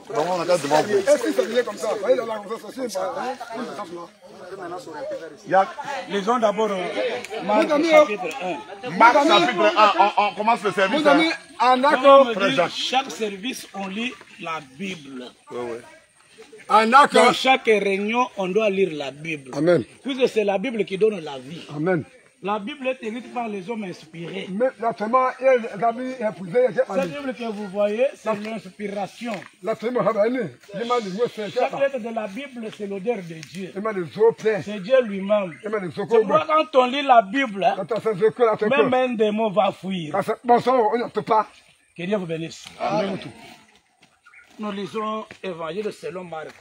Vraiment, on a qu'à demander. Est-ce que ça vient comme ça? Vous voyez, dans la conversation, Les gens d'abord, Marc chapitre 1. Marc chapitre 1, on commence le service. Mon ami, en accord, chaque service, on lit la Bible. en accord. Dans chaque réunion, on doit lire la Bible. Amen. Puisque c'est la Bible qui donne la vie. Amen. La Bible est écrite par les hommes inspirés. Mais la tellement, il y a épousé, Cette Bible que vous voyez, c'est l'inspiration. la tellement, il m'a dit, Chaque lettre de la Bible, c'est l'odeur de Dieu. il m'a dit, zopé, C'est Dieu lui-même. il m'a dit, C'est pourquoi quand on lit la Bible, même un démon va fuir. bon sang, on ne peut pas. Que Dieu vous bénisse. Amen. Nous lisons Évangile selon Marc.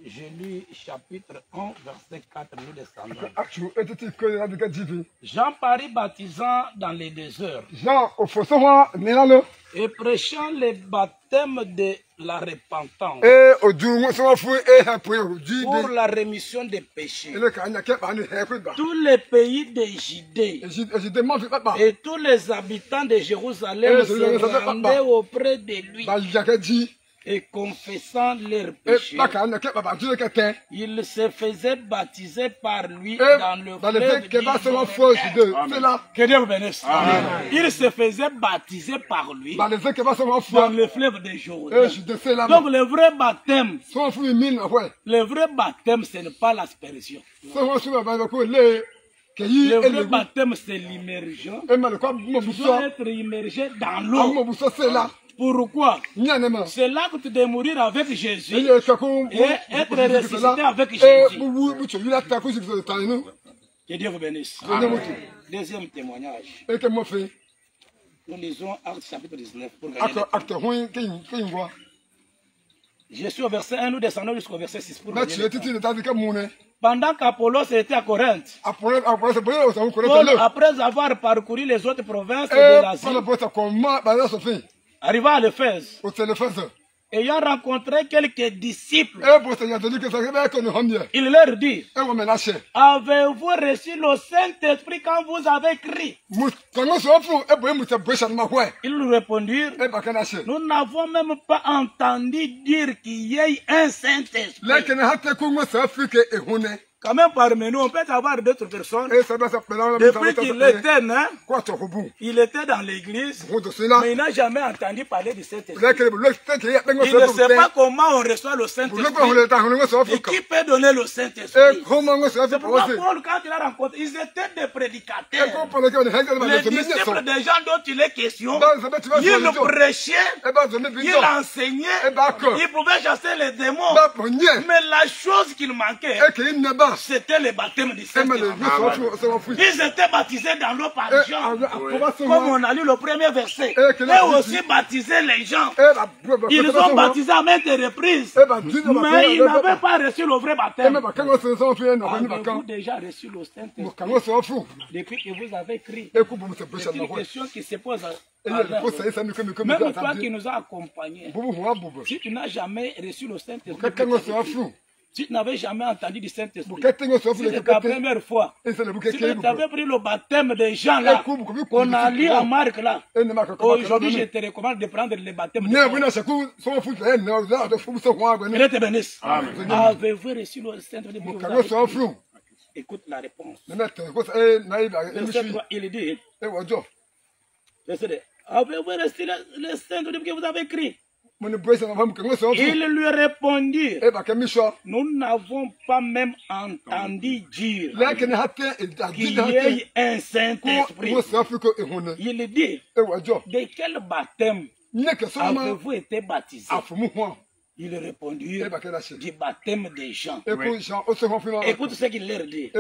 Je lis chapitre 1, verset 4, nous descendons. Jean parut baptisant dans les déserts Jean, au fond, ça, et prêchant le baptême de la repentance et au Dieu, ça va fouiller et pour la rémission des péchés. Tous les pays de Judée et tous les habitants de Jérusalem se rendaient auprès de lui et confessant leurs péchés, ils se faisaient baptiser par lui dans le fleuve d'Israël. Que Dieu vous bénisse. Ils se faisaient baptiser par lui dans le fleuve de Jourdain. Donc le vrai baptême, ce n'est pas l'aspersion. Le vrai baptême, c'est l'immersion. Tu dois être immergé dans l'eau. Pourquoi? C'est là que tu dois mourir avec Jésus et être ressuscité avec Jésus. Que Dieu vous bénisse. Deuxième témoignage. Nous lisons Actes chapitre 19 pour gagner. Je suis au verset 1, nous descendons jusqu'au verset 6 pour gagner. Pendant qu'Apollos était à Corinthe, Paul, après avoir parcouru les autres provinces de l'Asie, arriva à l'Éphèse, ayant rencontré quelques disciples, il leur dit, avez-vous reçu le Saint-Esprit quand vous avez crié? Ils lui répondirent, nous n'avons même pas entendu dire qu'il y ait un Saint-Esprit. Quand même parmi nous, on peut avoir d'autres personnes. Depuis qu'il était né, il était dans l'église, mais il n'a jamais entendu parler du Saint-Esprit. Il ne sait pas comment on reçoit le Saint-Esprit et qui peut donner le Saint-Esprit. C'est pourquoi Paul, quand il a rencontré, ils étaient des prédicateurs. Les disciples des gens dont il est question, ils prêchaient, ils enseignaient, ils pouvaient chasser les démons. Mais la chose qu'il manquait, c'était le baptême du Saint-Esprit. Ils étaient baptisés dans l'eau par Jean, comme on a lu le premier verset. Et aussi baptisé les gens. Ils ont baptisé à maintes reprises, mais ils n'avaient pas reçu le vrai baptême. Avez-vous déjà reçu le Saint-Esprit depuis que vous avez crié? C'est une question qui se pose à même toi qui nous a accompagnés. Si tu n'as jamais reçu le Saint-Esprit, si tu n'avais jamais entendu du Saint-Esprit, si c'est ta première fois, si tu avais pris le baptême des gens là, qu'on a lu en Marc là, aujourd'hui je te recommande de prendre le baptême des gens. Te bénisse. Avez-vous reçu le Saint-Esprit? Écoute la réponse. Il dit, avez-vous reçu le Saint-Esprit que vous avez écrit? Il lui répondit, nous n'avons pas même entendu dire qu'il y ait un Saint-Esprit. Il dit, de quel baptême avez-vous été baptisé? Il répondit, du baptême des gens. Écoute ce qu'il leur dit.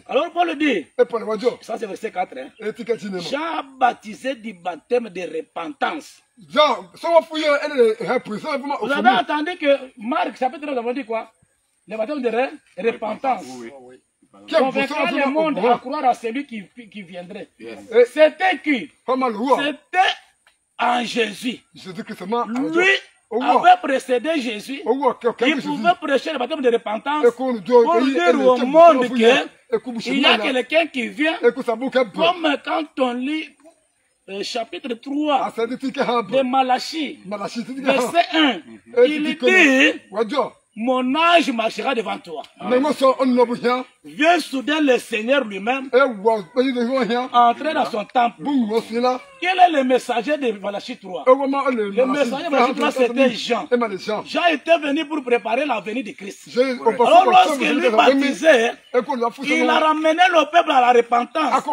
Alors Paul dit, ça c'est verset 4, Jean a baptisé du baptême de repentance. Vous avez entendu que Marc chapitre 9 avons dit quoi? Le baptême de repentance. Convaincra le monde à croire à celui qui viendrait. C'était qui? C'était en Jésus. Lui avait précédé Jésus. Il pouvait prêcher le baptême de repentance pour dire au monde qu'il y a quelqu'un qui vient, comme quand on lit chapitre 3 de Malachie, verset 1, il dit, mon âge marchera devant toi. Viens soudain le Seigneur lui-même entrer dans son temple. Quel est le messager de Malachie 3? Le messager de Malachie 3, c'était Jean. Jean était venu pour préparer la venue de Christ. Alors lorsqu'il lui baptisait, il a ramené le peuple à la repentance.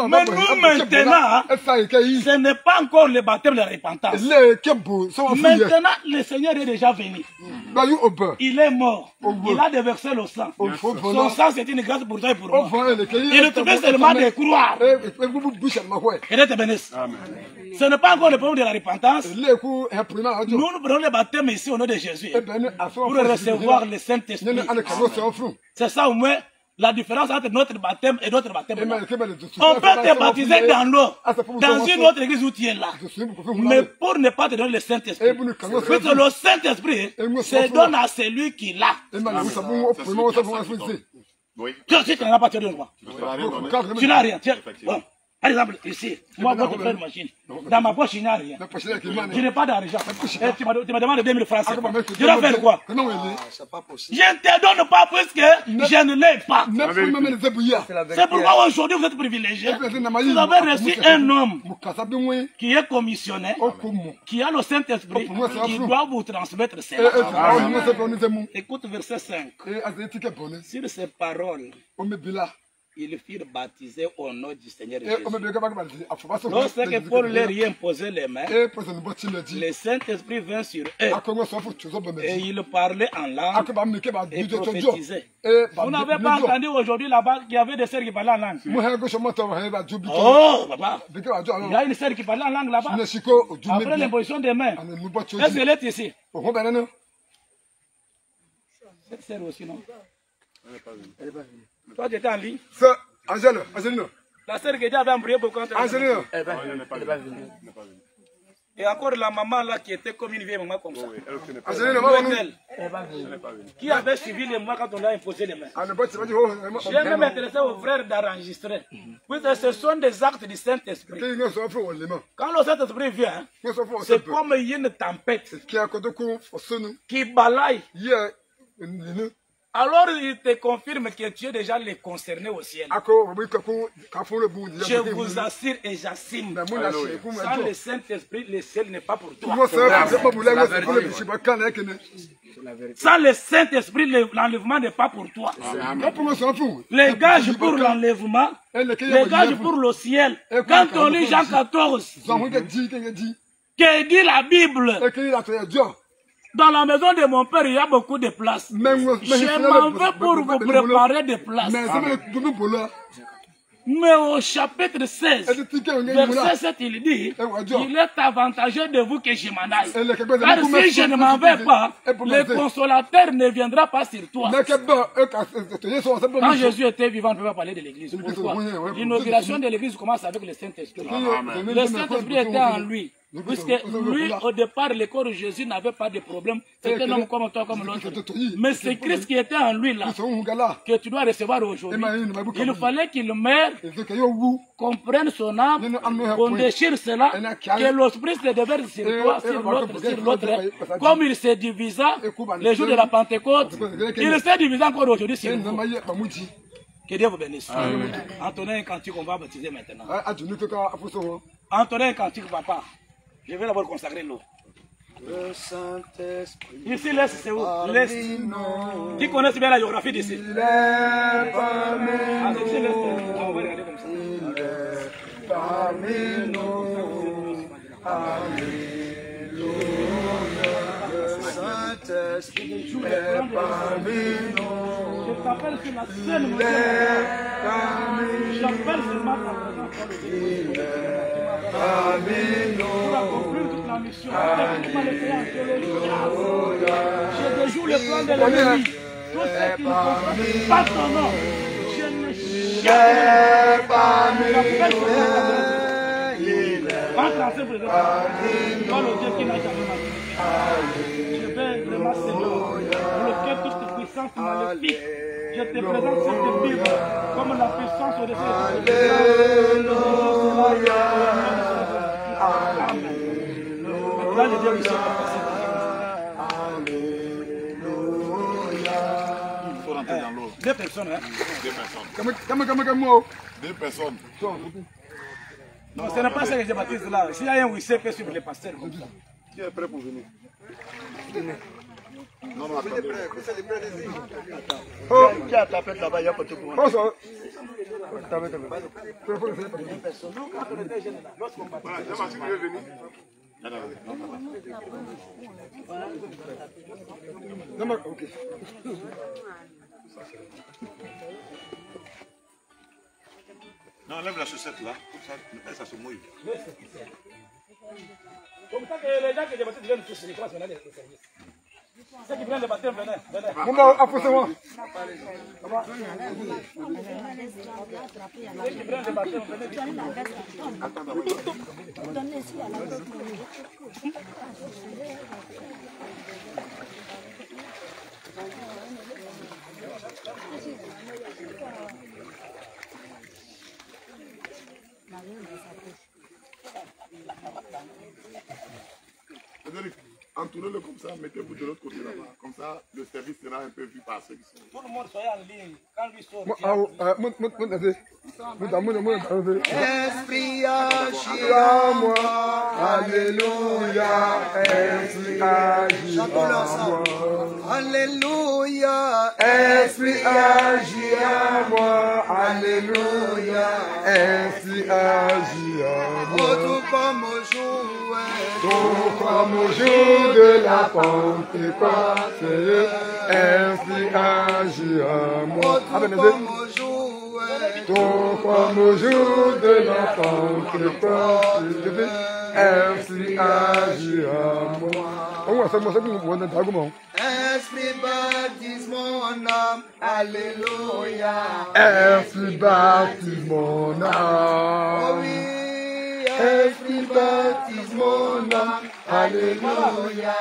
Mais nous maintenant, ce n'est pas encore le baptême de la repentance. Maintenant, le Seigneur est déjà venu. Il est mort. Il a déversé le sang. Son sang, c'est une grâce pour toi et pour moi. Il te fait seulement de croire. Et de te bénisse. Ce n'est pas encore le problème de la repentance. Nous prenons le baptême ici au nom de Jésus pour recevoir le Saint-Esprit. C'est ça au moins la différence entre notre baptême et d'autres baptêmes. On peut te baptiser dans l'eau, dans une autre église où tu es là. Mais pour ne pas te donner le Saint-Esprit. Parce que le Saint-Esprit se donne à celui qui l'a. Toi aussi, tu n'en as pas, tu ne pas. Tu n'as rien. Bon. Par exemple, ici, moi, je vais faire une machine. Dans ma poche, il n'y a rien. Je n'ai pas d'argent. Tu m'as demandé 2000 francs. Je dois faire quoi? Je ne te donne pas puisque je ne l'ai pas. C'est pourquoi aujourd'hui vous êtes privilégiés. Vous avez reçu un homme qui est commissionné, qui a le Saint-Esprit, qui doit vous transmettre cela. Écoute verset 5. Sur ces paroles, ils furent baptisés au nom du Seigneur Jésus. Lorsque Paul leur y imposait les mains, le Saint-Esprit vint sur eux et ils parlaient en langue et prophétisaient. Vous n'avez pas entendu aujourd'hui là-bas qu'il y avait des sœurs qui parlaient en langue? Oh, papa, il y a une sœur qui parlait en langue là-bas. Après l'imposition des mains, est-ce qu'elle est ici? Cette sœur aussi, non? Elle n'est pas venue. Toi, tu étais en ligne? Angelino. La sœur qui avait embrouillé beaucoup entre Angelino. Elle n'est pas venue. Et encore la maman là qui était comme une vieille maman comme ça. Qui avait suivi les mois quand on a imposé les mains. J'ai même intéressé aux frères d'enregistrer. Puisque ce sont des actes du Saint-Esprit. Quand le Saint-Esprit vient, c'est comme une tempête qui balaye. Alors il te confirme que tu es déjà les concerné au ciel. Je vous assure et j'assine. Sans le Saint-Esprit, le ciel n'est pas pour toi. Sans le Saint-Esprit, l'enlèvement n'est pas pour toi. Les gages pour l'enlèvement, les gages pour le ciel. Quand on lit Jean 14, que dit la Bible? Dans la maison de mon père, il y a beaucoup de places. Je m'en vais pour vous préparer des places. Mais au chapitre 16, verset 7, il dit, il est avantageux de vous que je m'en aille. Car si je ne m'en vais pas, le consolateur ne viendra pas sur toi. Quand Jésus était vivant, on ne peut pas parler de l'église. Pourquoi? L'inauguration de l'église commence avec le Saint-Esprit. Le Saint-Esprit était en lui. Puisque lui, au départ, le corps de Jésus n'avait pas de problème. C'était un homme comme toi, comme l'autre. Mais c'est Christ qui était en lui là, que tu dois recevoir aujourd'hui. Il fallait qu'il meure, qu'on prenne son âme, qu'on déchire cela, que l'esprit se déverse sur toi, sur l'autre. Comme il s'est divisé le jour de la Pentecôte, il s'est divisé encore aujourd'hui sur vous. Que Dieu vous bénisse. Antonin, un cantique, on va baptiser maintenant. Antonin, un cantique, papa. Je vais d'abord consacrer l'eau. Le Saint-Esprit. Ici, l'Est, c'est où? L'Est. Qui connaît bien la géographie d'ici? On va regarder comme ça. Parmi nous. Le Saint-Esprit est parmi nous. Je t'appelle sur la seule manière. J'appelle seulement ta présence. Parmi nous. Pour accomplir toute la mission. Je déjoue le plan de l'ennemi. Tous ceux qui ne comprennent pas ton nom, je ne cherche pas. Entre en ce présent. Toi le Dieu qui n'a jamais marché. Je vais vraiment Seigneur bloquer toute puissance maléfique. Je te présente cette Bible comme la puissance au-dessus de tout. Alléluia. Là, je viens ici. Il faut rentrer dans l'eau. 2 personnes, hein? 2 personnes. Comment 2 personnes. Non, ce n'est pas ça que je baptise là. S'il y a un wissé que suivre les pasteurs comme ça. Qui est prêt pour venir? Non, non, attendez. Qui a tapé là-bas, il y a pas de quoi. Voilà, Jama, si tu veux venir. Non, mais ok. Non, enlève la chaussette là. Ça se mouille. Comme ça que les gens qui débattent viennent tous les classes, on a des services. Ceux qui viennent débattre, venez. Bon, approche-moi. Ceux qui viennent débattre, venez. Entourez-le comme ça, mettez-vous de l'autre côté là-bas. Comme ça, le service sera un peu vu par ceux qui sont. Tout le monde soit en ligne. Quand lui sort, Esprit agit en moi, alléluia. Esprit agit en moi, alléluia. Esprit agit en moi, alléluia. Esprit agit en moi. Tout comme au jour, tout comme au jour de la Pentecôte. Esprit agit en moi. Tout comme au jour de la Pentecôte, Esprit agit en moi. Esprit baptise mon âme, alléluia. Esprit baptise mon âme. Oh oui, Esprit baptise mon âme, alléluia.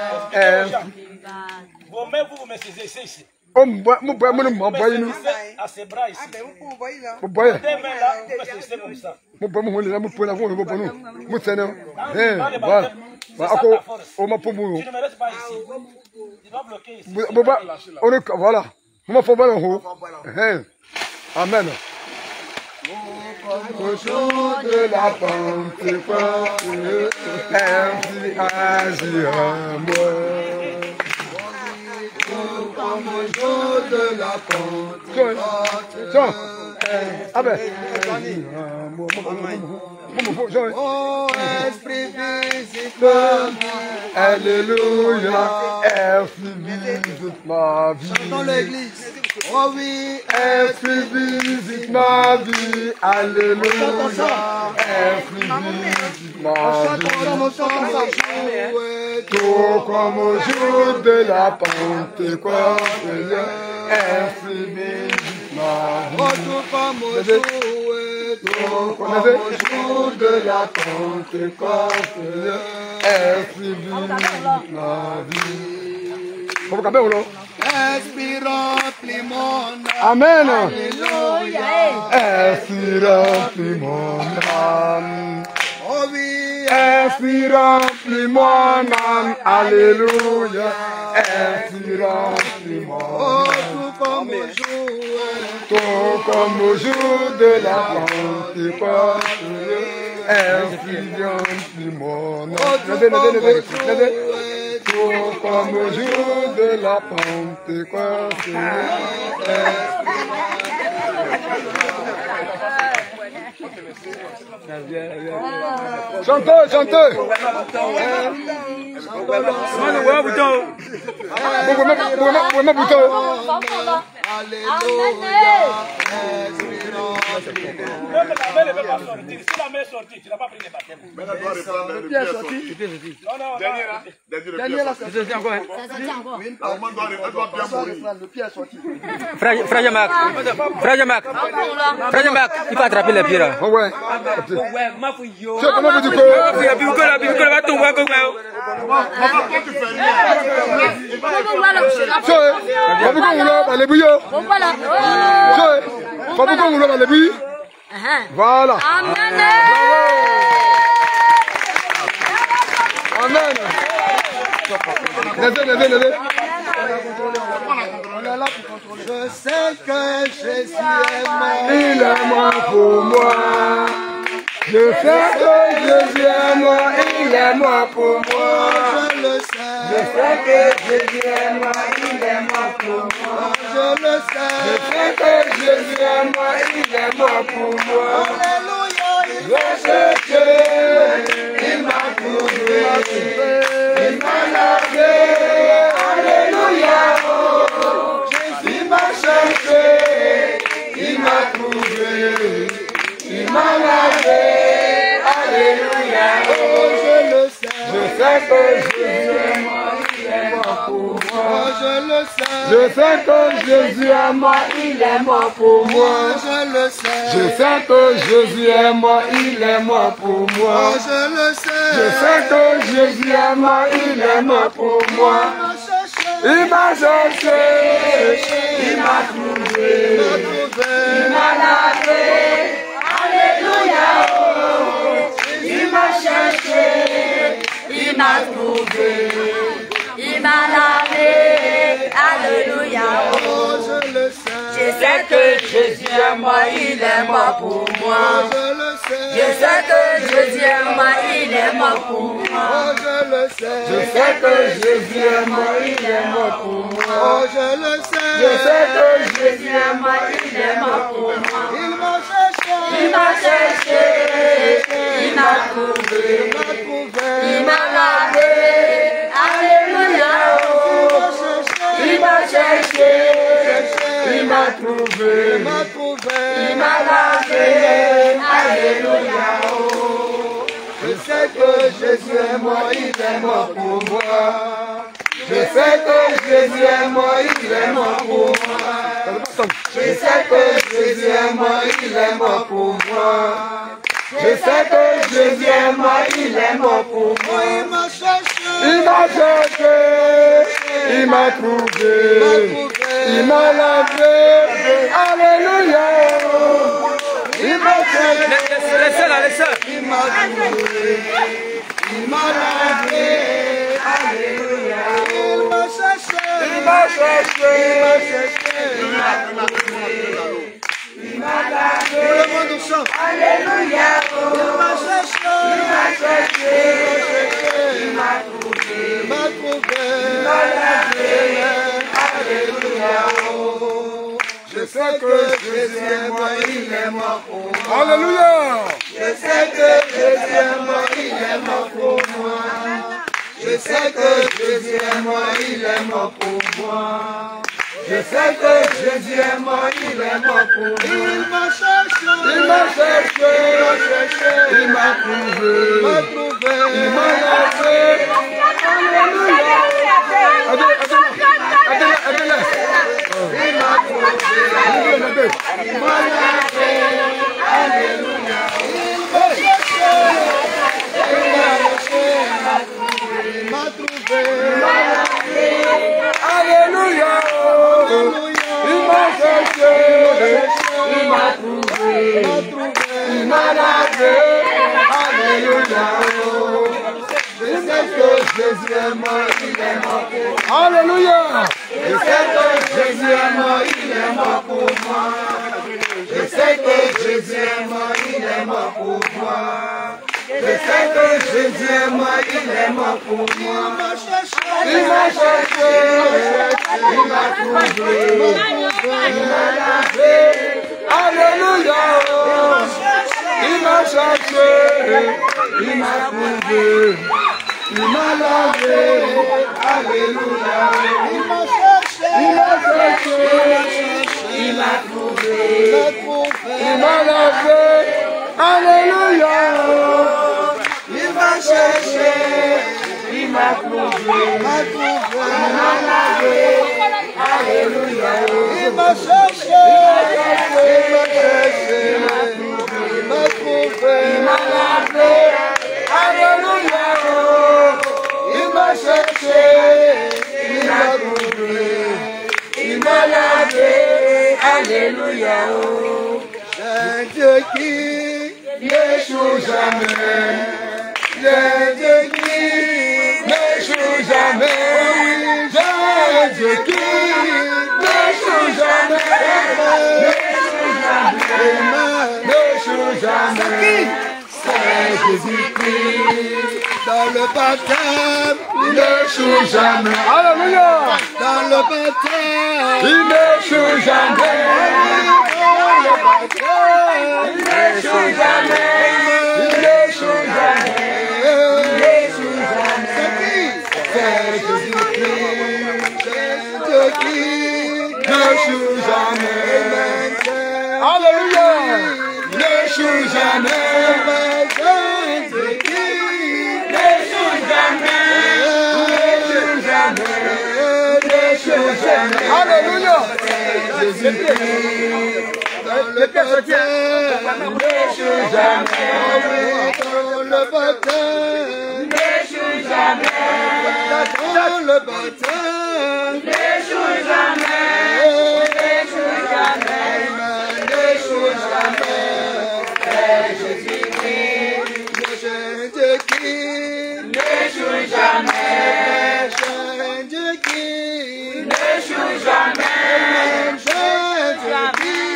vos mains, vous me saisissez ici. Oh, mon boy, mon boy, À ses bras ici. mon boy. 2 mains là, vous me saisissez comme ça. Mon boy, mon boy, mon boy, mon boy, mon boy, voilà. Encore, on m'a pas Tu ne me laisses pas ici. Tu dois bloquer ici. On est, voilà. On m'a fait mal en haut. Amen. Au jour de la Pentecôte, Esprit agit en moi. Comme au jour de la Pentecôte. Oh, Esprit visite ma vie. Alléluia. Esprit visite ma vie. Chantons l'église. Oh oui, Esprit visite ma vie. Alléluia. Esprit visite ma vie. Tout comme au jour de la Pentecôte. Esprit visite ma vie. Tout comme au jour de la Pentecôte. Esprit visite ma vie. Esprit remplit mon âme. Amen. Alléluia. Esprit remplit mon âme. Oh oui, Esprit remplit mon âme. Alléluia. Esprit remplit mon âme. Tout comme au jour de la Pentecôte. Esprit remplit mon âme. Tout comme au jour de la Pentecôte. Chantez, chantez. Si la main est sortie, tu n'as pas pris les baptêmes. Maintenant, doit reprendre le pied sorti. Dernier là. Dernier là. Elle doit bien mourir. Le pied est sorti. Frère Jamak, il faut attraper les pieds là. Ouais. C'est comment tu peux? Voilà. Amen. Levez. Je sais que Jésus est mort. Il est mort pour moi. Je sais que Jésus est mort. Il est mort pour moi. Je le sais. Je sais que Jésus est mort. Il est mort pour moi. Je le sais. Je sais que Jésus est mort. Il est mort pour moi. Alléluia. Je sais que il m'a trouvé. Il m'a lavé. Alléluia. Il m'a cherché, il m'a trouvé, il m'a lavé, alléluia. Oh, je le sais. Je sais que Jésus est mort, il est mort pour moi. Oh, je le sais. Je sais que Jésus est mort, il est mort pour moi. Oh, je le sais. Je sais que Jésus est mort, il est mort pour moi. Oh, je le sais. Je sais que Jésus est mort, il est mort pour moi. Il m'a cherché, il m'a trouvé, il m'a lavé, alléluia. Il m'a cherché, il m'a trouvé, il m'a lavé, alléluia. Oh, je le sais. Je sais que Jésus est mort, il est mort pour moi. Je le sais. Je sais que Jésus est mort, il est mort pour moi. Oh, je le sais. Je sais que Jésus est mort, il est mort pour moi. Oh, je le sais. Je sais que Jésus est mort, il est mort pour moi. Il m'a cherché. Il m'a cherché, il m'a trouvé, il m'a lavé, alléluia. Il m'a cherché, il m'a trouvé, il m'a lavé, alléluia. Je sais que Jésus est mort, il est mort pour moi. Je sais que Jésus est mort, il est mort pour moi. Je sais que Jésus est mort, il est mort pour moi. Je sais que Jésus est mort, il est mort pour moi. Il m'a cherché. Il m'a cherché, il m'a trouvé, il m'a lavé, alléluia. Il m'a cherché, Laissez-la. Il m'a trouvé. il m'a lavé, alléluia. Il m'a cherché. Il m'a cherché, Il m'a cherché. il m'a lavé, Tout le monde chante. alléluia. Il m'a cherché. Il m'a cherché, il m'a trouvé, Il m'a trouvé. il m'a lavé, alléluia. Je sais que Jésus est mort, il est mort pour moi. Alléluia. Je sais que Jésus est mort, il est mort pour moi. Je sais que Jésus est mort, il est mort pour moi. Je sais que Jésus est mort, il est mort pour moi. Il m'a cherché. Il m'a cherché, il m'a trouvé, il m'a lavé. Alléluia. Attendez. Il m'a trouvé, il m'a lavé. Alléluia. Il m'a trouvé. Alléluia. Il m'a cherché, il m'a trouvé, il m'a lavé. Alléluia. Je sais que Jésus est mort, il est mort pour moi. Alléluia. Je sais que Jésus est mort, il est mort pour moi. Je sais que Jésus est mort, il est mort pour moi. Je sais que Jésus est mort, il est mort pour moi. Il m'a cherché, il m'a trouvé, il m'a lavé. Alléluia. Il m'a cherché, il m'a trouvé, il m'a lavé. Alléluia. Il m'a cherché, il m'a trouvé, il m'a lavé. Alléluia. Il m'a cherché, il m'a trouvé, il m'a lavé. Alléluia. Il m'a cherché. Il m'a trouvé, il m'a lavé. Alléluia. Il m'a cherché, il m'a trouvé, il m'a lavé. Alléluia. C'est Dieu qui n'échoue jamais. C'est Dieu qui Jésus-Christ. Dans le baptême, il n'échoue jamais. Alléluia. Dans le baptême, il n'échoue jamais. Dans le baptême, il n'échoue jamais. Il n'échoue jamais. Il n'échoue jamais. C'est Jésus-Christ. Jésus-Christ n'échoue jamais. Alléluia. Il n'échoue jamais. Alléluia. Jésus-Christ, dans le baptême, n'échoue jamais. Dans le baptême, n'échoue jamais. Dans le baptême, n'échoue jamais. N'échoue jamais. N'échoue jamais. Jésus-Christ, Jésus-Christ, n'échoue jamais. Jésus-Christ, n'échoue jamais. Jésus-Christ,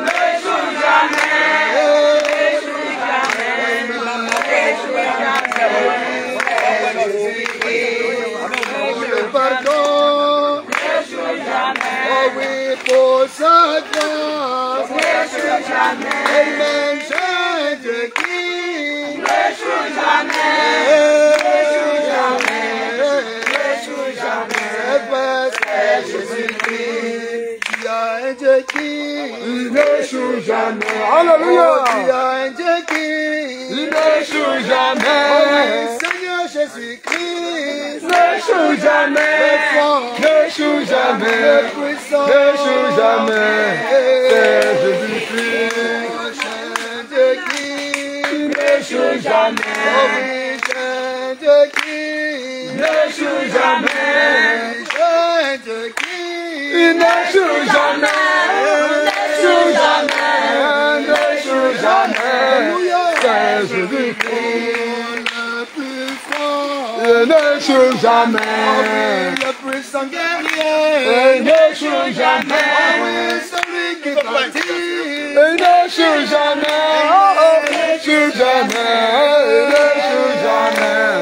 n'échoue jamais. Le pardon, oh oui, pour sa grâce, n'échoue jamais. Amen. Jésus-Christ, n'échoue jamais. N'échoue jamais. N'échoue jamais. C'est Jésus-Christ, qui a un Dieu qui n'échoue jamais. Alléluia. Qui a un Dieu qui n'échoue jamais. Oh oui, Seigneur Jésus-Christ, n'échoue jamais. N'échoue jamais. N'échoue jamais. C'est Jésus-Christ. Jésus-Christ, n'échoue jamais. Oh oui, Jésus-Christ, n'échoue jamais. Jésus-Christ, n'échoue jamais. N'échoue jamais. N'échoue jamais. C'est Jésus-Christ, le plus fort. N'échoue jamais. Le puissant guerrier. N'échoue jamais. Celui qui bâtit. N'échoue jamais. N'échoue jamais. N'échoue jamais.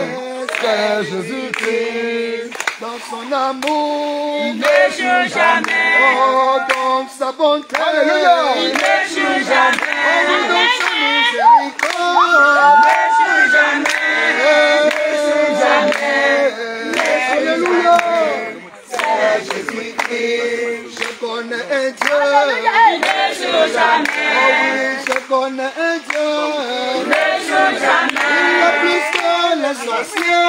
C'est Jésus-Christ. Dans son amour, il n'échoue jamais. Oh, dans sa bonté, alléluia, il n'échoue jamais. Oh, dans sa miséricorde, il n'échoue jamais. Il n'échoue jamais. Alléluia. C'est Jésus-Christ. Je connais un Dieu. Il n'échoue jamais. Oh oui, je connais un Dieu. Il n'échoue jamais. Il est plus que les sorciers.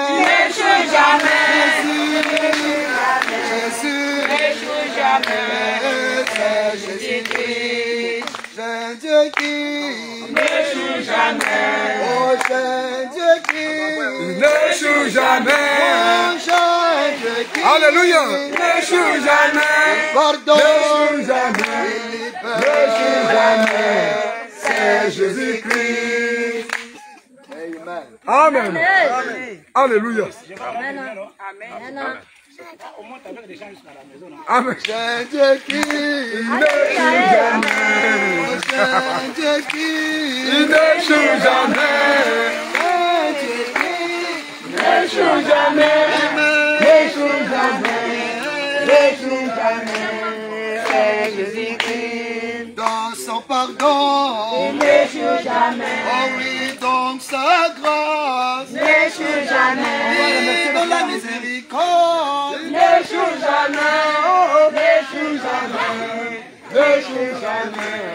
Il n'échoue jamais. Jésus n'échoue jamais. C'est Jésus-Christ. C'est Dieu qui n'échoue jamais. Oh, c'est Dieu qui n'échoue jamais. Alléluia. N'échoue jamais. Pardon. N'échoue jamais. N'échoue jamais. C'est Jésus-Christ. Amen. Amen. Alléluia. Amen. Amen. Amen. Jésus-Christ, il n'échoue jamais. N'échoue jamais. N'échoue jamais. N'échoue jamais. C'est Jésus-Christ. Dans son pardon, il n'échoue jamais. Oh oui, dans sa grâce, n'échoue jamais. Dans la miséricorde, n'échoue jamais. Oh, n'échoue jamais. N'échoue jamais.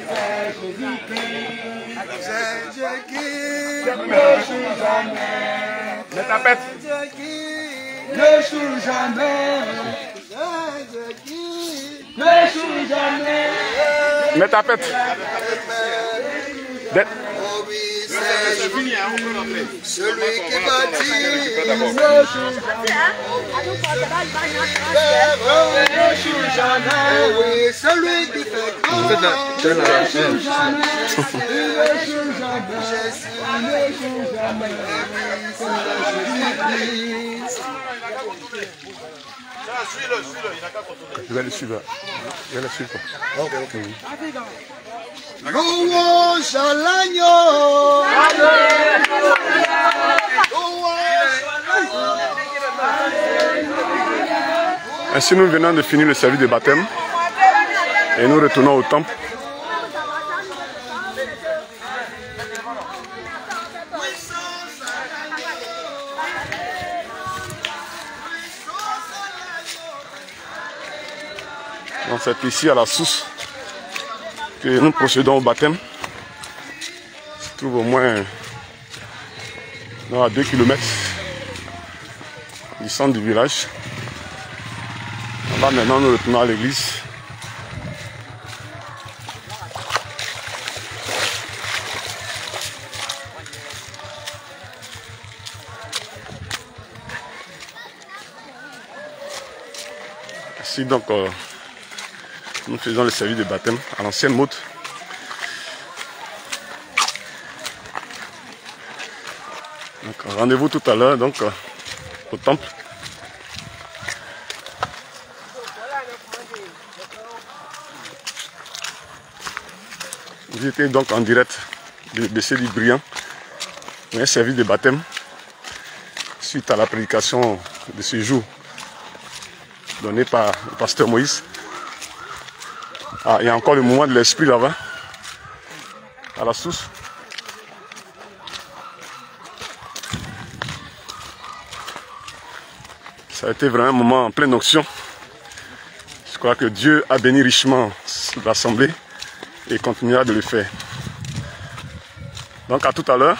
C'est Jésus-Christ. C'est Jésus-Christ. N'échoue jamais. Mets ta pète. N'échoue jamais. N'échoue jamais. Mets ta pète. Oh oui, c'est celui qui bâtit. N'échoue jamais. Oh oui, celui qui fait grand. N'échoue jamais. N'échoue jamais. Jésus n'échoue jamais. Je vais le suivre. Je vais le suivre. Louange à l'agneau. Ainsi, nous venons de finir le service de baptême et nous retournons au temple. Donc c'est ici à la source que nous procédons au baptême. Il se trouve au moins à 2 km du centre du village. Là maintenant nous retournons à l'église. Ici donc nous faisons le service de baptême à l'ancienne mode. Rendez-vous tout à l'heure donc au temple. Vous étiez donc en direct de BC du Briand, un service de baptême suite à la prédication de ce jour donnée par le pasteur Moïse. Ah, il y a encore le mouvement de l'esprit là-bas, à la source. Ça a été vraiment un moment en pleine onction. Je crois que Dieu a béni richement l'assemblée et continuera de le faire. Donc à tout à l'heure.